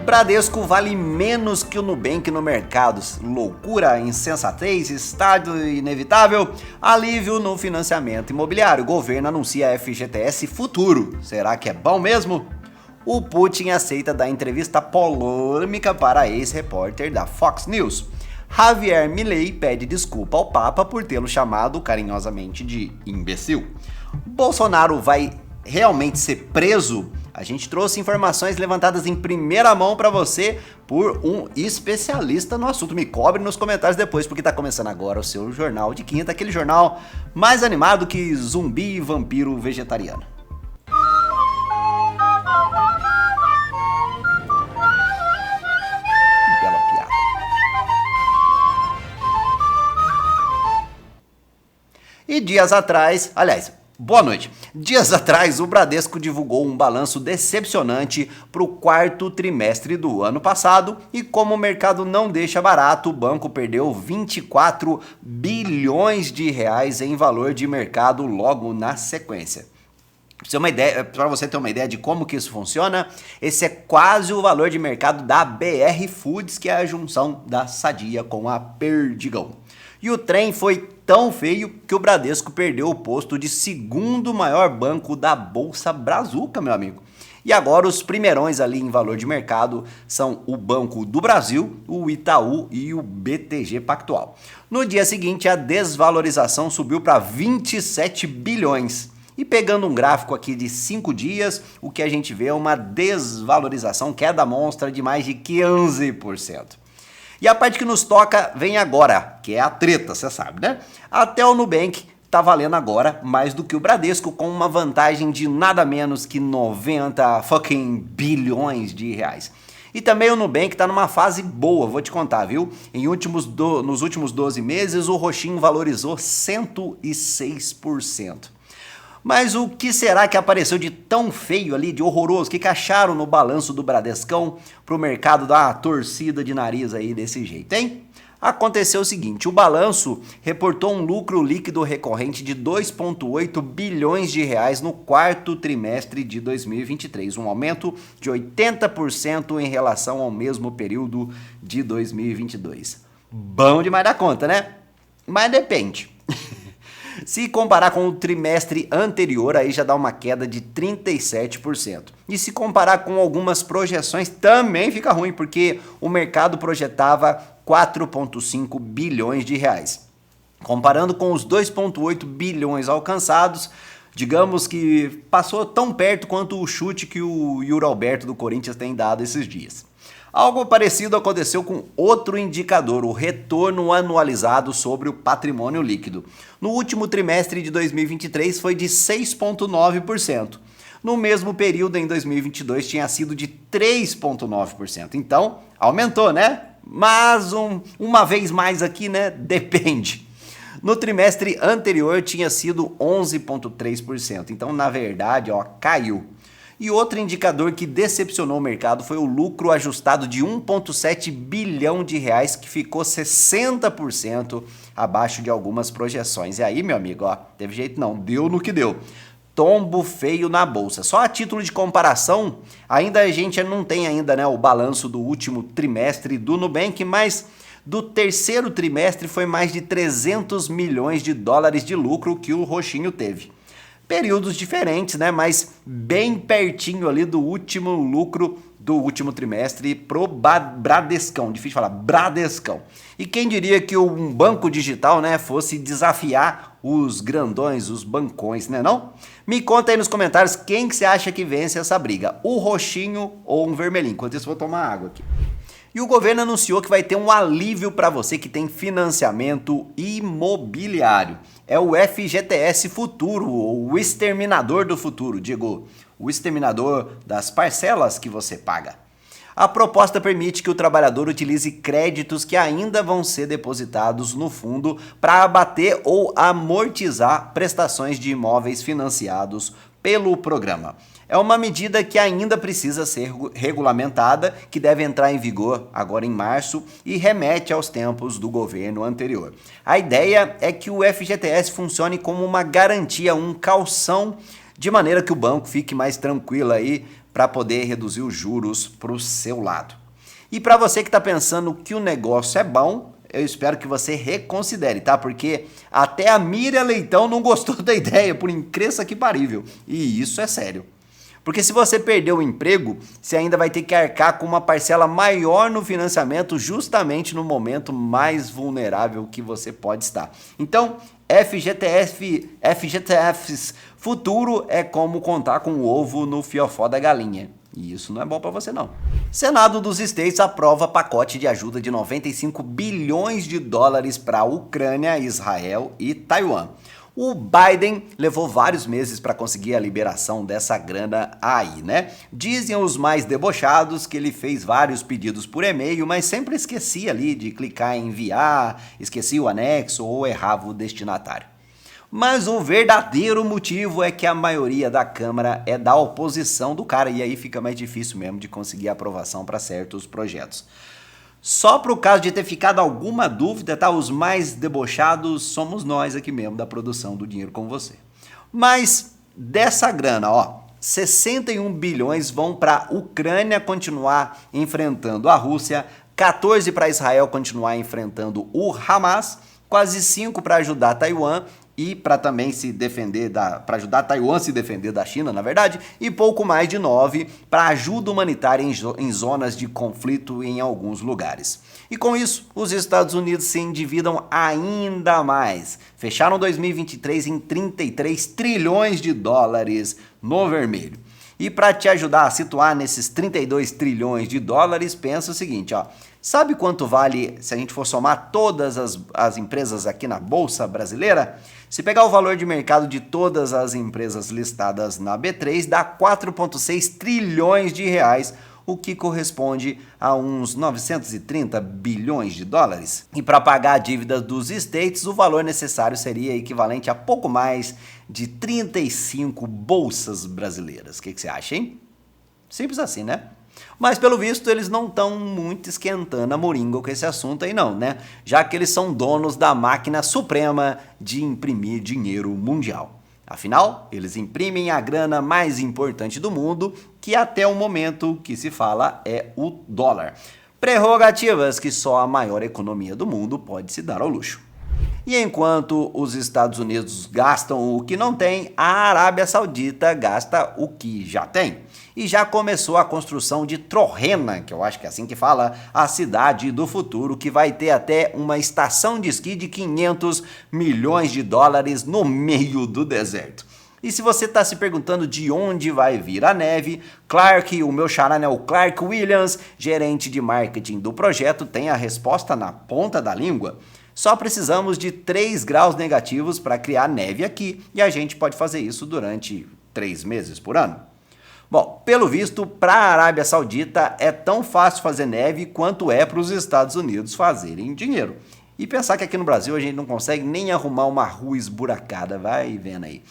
Bradesco vale menos que o Nubank no mercado. Loucura, insensatez, estado inevitável, alívio no financiamento imobiliário. O governo anuncia FGTS futuro. Será que é bom mesmo? O Putin aceita dar entrevista polêmica para ex-repórter da Fox News. Javier Milei pede desculpa ao Papa por tê-lo chamado carinhosamente de imbecil. Bolsonaro vai realmente ser preso? A gente trouxe informações levantadas em primeira mão para você por um especialista no assunto. Me cobre nos comentários depois, porque tá começando agora o seu Jornal de Quinta, aquele jornal mais animado que zumbi e vampiro vegetariano. Que bela piada. E dias atrás, boa noite. Dias atrás, o Bradesco divulgou um balanço decepcionante para o quarto trimestre do ano passado e como o mercado não deixa barato, o banco perdeu 24 bilhões de reais em valor de mercado logo na sequência. Para você ter uma ideia de como que isso funciona, esse é quase o valor de mercado da BR Foods, que é a junção da Sadia com a Perdigão. E o trem foi tão feio que o Bradesco perdeu o posto de segundo maior banco da Bolsa Brazuca, meu amigo. E agora os primeirões ali em valor de mercado são o Banco do Brasil, o Itaú e o BTG Pactual. No dia seguinte, a desvalorização subiu para 27 bilhões. E pegando um gráfico aqui de 5 dias, o que a gente vê é uma desvalorização, queda monstra de mais de 15%. E a parte que nos toca vem agora, que é a treta, você sabe, né? Até o Nubank tá valendo agora mais do que o Bradesco, com uma vantagem de nada menos que 90 fucking bilhões de reais. E também o Nubank tá numa fase boa, vou te contar, viu? Nos últimos 12 meses, o roxinho valorizou 106%. Mas o que será que apareceu de tão feio ali, de horroroso? O que acharam no balanço do Bradescão pro mercado dar uma torcida de nariz aí desse jeito, hein? Aconteceu o seguinte, o balanço reportou um lucro líquido recorrente de 2,8 bilhões de reais no quarto trimestre de 2023, um aumento de 80% em relação ao mesmo período de 2022. Bom demais da conta, né? Mas depende. Se comparar com o trimestre anterior, aí já dá uma queda de 37%. E se comparar com algumas projeções, também fica ruim, porque o mercado projetava 4,5 bilhões de reais. Comparando com os 2,8 bilhões alcançados, digamos que passou tão perto quanto o chute que o Yuri Alberto do Corinthians tem dado esses dias. Algo parecido aconteceu com outro indicador, o retorno anualizado sobre o patrimônio líquido. No último trimestre de 2023 foi de 6,9%. No mesmo período, em 2022, tinha sido de 3,9%. Então, aumentou, né? Mas uma vez mais aqui, né? Depende. No trimestre anterior tinha sido 11,3%. Então, na verdade, caiu. E outro indicador que decepcionou o mercado foi o lucro ajustado de 1,7 bilhão de reais, que ficou 60% abaixo de algumas projeções. E aí, meu amigo, teve jeito não, deu no que deu. Tombo feio na bolsa. Só a título de comparação, a gente não tem ainda, né, o balanço do último trimestre do Nubank, mas do terceiro trimestre foi mais de 300 milhões de dólares de lucro que o roxinho teve. Períodos diferentes, né? Mas bem pertinho ali do último lucro do último trimestre pro Bradescão. Difícil falar, Bradescão. E quem diria que um banco digital, né, fosse desafiar os grandões, os bancões, né não? Me conta aí nos comentários quem que você acha que vence essa briga, o roxinho ou um vermelhinho. Enquanto isso, vou tomar água aqui. E o governo anunciou que vai ter um alívio para você que tem financiamento imobiliário. É o FGTS Futuro, ou o exterminador do futuro, digo, o exterminador das parcelas que você paga. A proposta permite que o trabalhador utilize créditos que ainda vão ser depositados no fundo para abater ou amortizar prestações de imóveis financiados pelo programa. É uma medida que ainda precisa ser regulamentada, que deve entrar em vigor agora em março e remete aos tempos do governo anterior. A ideia é que o FGTS funcione como uma garantia, um calção, de maneira que o banco fique mais tranquilo aí para poder reduzir os juros para o seu lado. E para você que está pensando que o negócio é bom, eu espero que você reconsidere, tá? Porque até a Miriam Leitão não gostou da ideia, por incrível que parível. E isso é sério. Porque se você perder o emprego, você ainda vai ter que arcar com uma parcela maior no financiamento justamente no momento mais vulnerável que você pode estar. Então, FGTSs futuro é como contar com o ovo no fiofó da galinha. E isso não é bom para você não. Senado dos States aprova pacote de ajuda de 95 bilhões de dólares para a Ucrânia, Israel e Taiwan. O Biden levou vários meses para conseguir a liberação dessa grana aí, né? Dizem os mais debochados que ele fez vários pedidos por e-mail, mas sempre esquecia ali de clicar em enviar, esquecia o anexo ou errava o destinatário. Mas o verdadeiro motivo é que a maioria da Câmara é da oposição do cara, e aí fica mais difícil mesmo de conseguir aprovação para certos projetos. Só para o caso de ter ficado alguma dúvida, tá? Os mais debochados somos nós aqui mesmo da produção do Dinheiro com Você. Mas dessa grana, ó, 61 bilhões vão para a Ucrânia continuar enfrentando a Rússia, 14 para Israel continuar enfrentando o Hamas, quase 5 para ajudar Taiwan e para também se defender para ajudar Taiwan a se defender da China, na verdade, e pouco mais de 9 para ajuda humanitária em zonas de conflito em alguns lugares. E com isso, os Estados Unidos se endividam ainda mais. Fecharam 2023 em 33 trilhões de dólares no vermelho. E para te ajudar a situar nesses 32 trilhões de dólares, pensa o seguinte, ó. Sabe quanto vale se a gente for somar todas as empresas aqui na Bolsa Brasileira? Se pegar o valor de mercado de todas as empresas listadas na B3, dá 4,6 trilhões de reais, o que corresponde a uns 930 bilhões de dólares. E para pagar a dívida dos States, o valor necessário seria equivalente a pouco mais de 35 bolsas brasileiras. O que você acha, hein? Simples assim, né? Mas, pelo visto, eles não estão muito esquentando a moringa com esse assunto aí não, né? Já que eles são donos da máquina suprema de imprimir dinheiro mundial. Afinal, eles imprimem a grana mais importante do mundo, que até o momento que se fala é o dólar. Prerrogativas que só a maior economia do mundo pode se dar ao luxo. E enquanto os Estados Unidos gastam o que não tem, a Arábia Saudita gasta o que já tem. E já começou a construção de Trojena, que eu acho que é assim que fala, a cidade do futuro, que vai ter até uma estação de esqui de 500 milhões de dólares no meio do deserto. E se você está se perguntando de onde vai vir a neve, o meu xará, né, o Clark Williams, gerente de marketing do projeto, tem a resposta na ponta da língua. Só precisamos de 3 graus negativos para criar neve aqui, e a gente pode fazer isso durante 3 meses por ano. Bom, pelo visto, para a Arábia Saudita é tão fácil fazer neve quanto é para os Estados Unidos fazerem dinheiro. E pensar que aqui no Brasil a gente não consegue nem arrumar uma rua esburacada, vai vendo aí.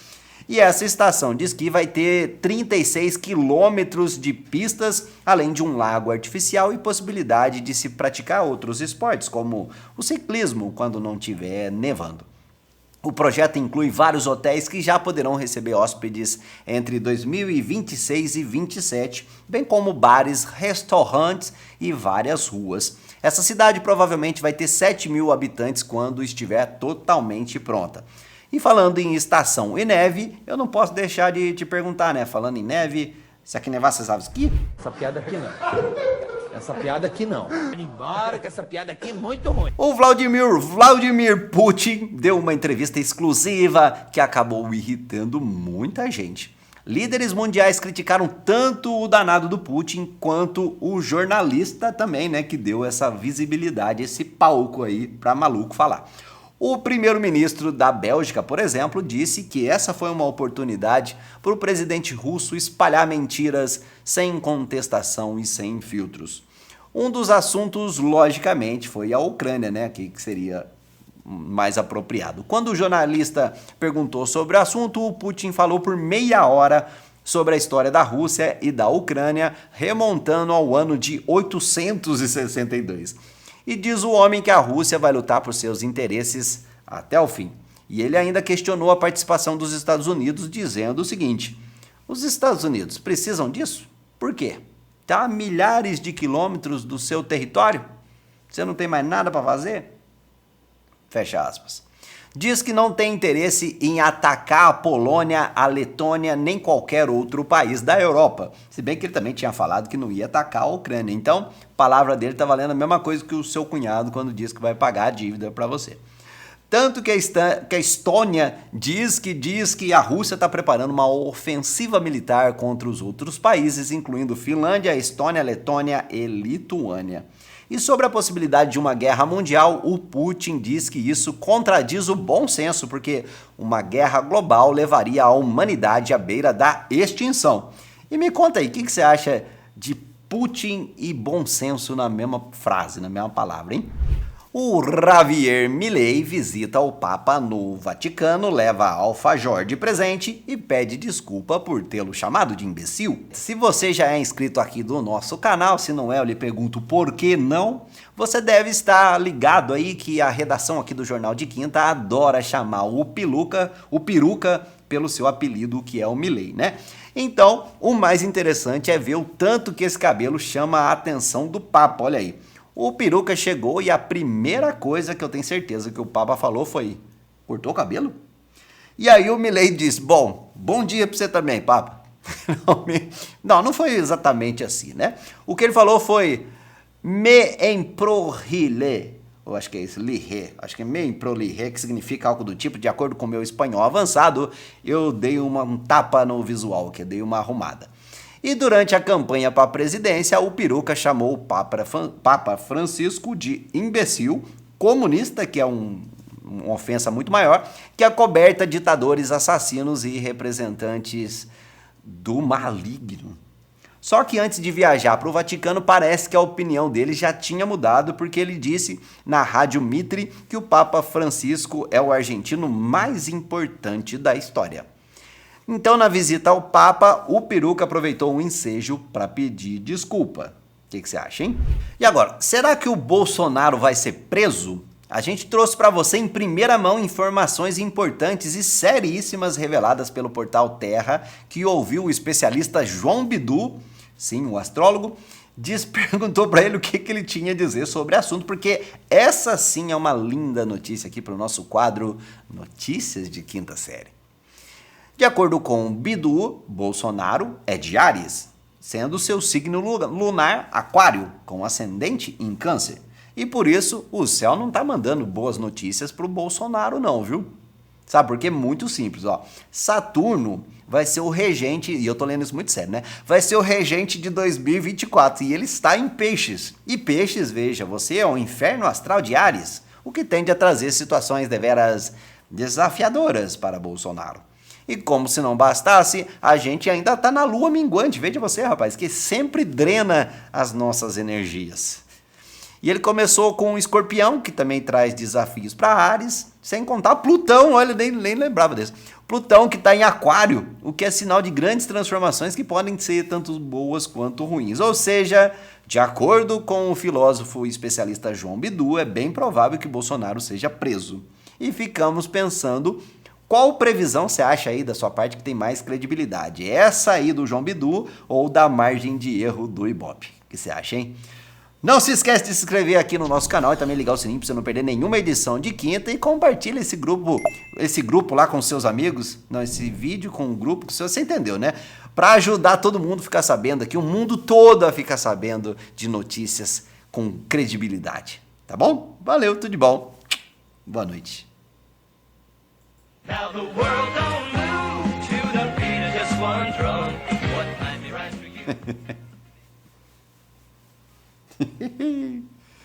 E essa estação de esqui vai ter 36 quilômetros de pistas, além de um lago artificial e possibilidade de se praticar outros esportes, como o ciclismo, quando não estiver nevando. O projeto inclui vários hotéis que já poderão receber hóspedes entre 2026 e 2027, bem como bares, restaurantes e várias ruas. Essa cidade provavelmente vai ter 7 mil habitantes quando estiver totalmente pronta. E falando em estação e neve, eu não posso deixar de te perguntar, né? Falando em neve, se aqui nevar, você sabe esqui? Essa piada aqui não. Essa piada aqui não. Embora que essa piada aqui é muito ruim. O Vladimir Putin deu uma entrevista exclusiva que acabou irritando muita gente. Líderes mundiais criticaram tanto o danado do Putin quanto o jornalista também, né? Que deu essa visibilidade, esse palco aí pra maluco falar. O primeiro-ministro da Bélgica, por exemplo, disse que essa foi uma oportunidade para o presidente russo espalhar mentiras sem contestação e sem filtros. Um dos assuntos, logicamente, foi a Ucrânia, né, que seria mais apropriado. Quando o jornalista perguntou sobre o assunto, o Putin falou por meia hora sobre a história da Rússia e da Ucrânia, remontando ao ano de 862. E diz o homem que a Rússia vai lutar por seus interesses até o fim. E ele ainda questionou a participação dos Estados Unidos, dizendo o seguinte: os Estados Unidos precisam disso? Por quê? Está a milhares de quilômetros do seu território? Você não tem mais nada para fazer? Fecha aspas. Diz que não tem interesse em atacar a Polônia, a Letônia, nem qualquer outro país da Europa. Se bem que ele também tinha falado que não ia atacar a Ucrânia. Então, a palavra dele está valendo a mesma coisa que o seu cunhado quando diz que vai pagar a dívida para você. Tanto que a Estônia diz que a Rússia está preparando uma ofensiva militar contra os outros países, incluindo Finlândia, Estônia, Letônia e Lituânia. E sobre a possibilidade de uma guerra mundial, o Putin diz que isso contradiz o bom senso, porque uma guerra global levaria a humanidade à beira da extinção. E me conta aí, o que você acha de Putin e bom senso na mesma frase, na mesma palavra, hein? O Javier Milei visita o Papa no Vaticano, leva alfajor de presente e pede desculpa por tê-lo chamado de imbecil. Se você já é inscrito aqui do nosso canal, se não é, eu lhe pergunto por que não, você deve estar ligado aí que a redação aqui do Jornal de Quinta adora chamar o Peruca pelo seu apelido, que é o Milei, né? Então, o mais interessante é ver o tanto que esse cabelo chama a atenção do Papa, olha aí. O Peruca chegou e a primeira coisa que eu tenho certeza que o Papa falou foi: cortou o cabelo? E aí o Milei disse: bom dia pra você também, Papa. Não foi exatamente assim, né? O que ele falou foi: me emprolhé. Eu acho que é isso, liré. Acho que é me emprolhé, que significa algo do tipo, de acordo com o meu espanhol avançado, eu dei um tapa no visual, que eu dei uma arrumada. E durante a campanha para a presidência, o Peruca chamou o Papa Francisco de imbecil, comunista, que é uma ofensa muito maior, que acoberta ditadores, assassinos e representantes do maligno. Só que antes de viajar para o Vaticano, parece que a opinião dele já tinha mudado, porque ele disse na Rádio Mitre que o Papa Francisco é o argentino mais importante da história. Então, na visita ao Papa, o Peruca aproveitou um ensejo para pedir desculpa. O que você acha, hein? E agora, será que o Bolsonaro vai ser preso? A gente trouxe para você em primeira mão informações importantes e seríssimas reveladas pelo portal Terra, que ouviu o especialista João Bidu, sim, o astrólogo, perguntou para ele o que ele tinha a dizer sobre o assunto, porque essa sim é uma linda notícia aqui para o nosso quadro Notícias de Quinta Série. De acordo com Bidu, Bolsonaro é de Áries, sendo seu signo lunar Aquário, com ascendente em Câncer. E por isso, o céu não tá mandando boas notícias pro Bolsonaro não, viu? Sabe por quê? Muito simples, ó. Saturno vai ser o regente, e eu tô lendo isso muito sério, né? Vai ser o regente de 2024, e ele está em Peixes. E Peixes, veja, você é o inferno astral de Áries, o que tende a trazer situações deveras desafiadoras para Bolsonaro. E como se não bastasse, a gente ainda tá na lua minguante, veja você, rapaz, que sempre drena as nossas energias. E ele começou com o Escorpião, que também traz desafios para Áries, sem contar Plutão, olha, nem lembrava desse. Plutão que está em Aquário, o que é sinal de grandes transformações que podem ser tanto boas quanto ruins. Ou seja, de acordo com o filósofo e especialista João Bidu, é bem provável que Bolsonaro seja preso. E ficamos pensando: qual previsão você acha aí da sua parte que tem mais credibilidade? Essa aí do João Bidu ou da margem de erro do Ibope? O que você acha, hein? Não se esquece de se inscrever aqui no nosso canal e também ligar o sininho para você não perder nenhuma edição de quinta, e compartilha esse grupo lá com seus amigos, não, esse vídeo com o grupo, que você entendeu, né? Para ajudar todo mundo a ficar sabendo aqui, o mundo todo a ficar sabendo de notícias com credibilidade, tá bom? Valeu, tudo de bom. Boa noite. Now the world don't move to the beat of just one drum. What time it rise for you?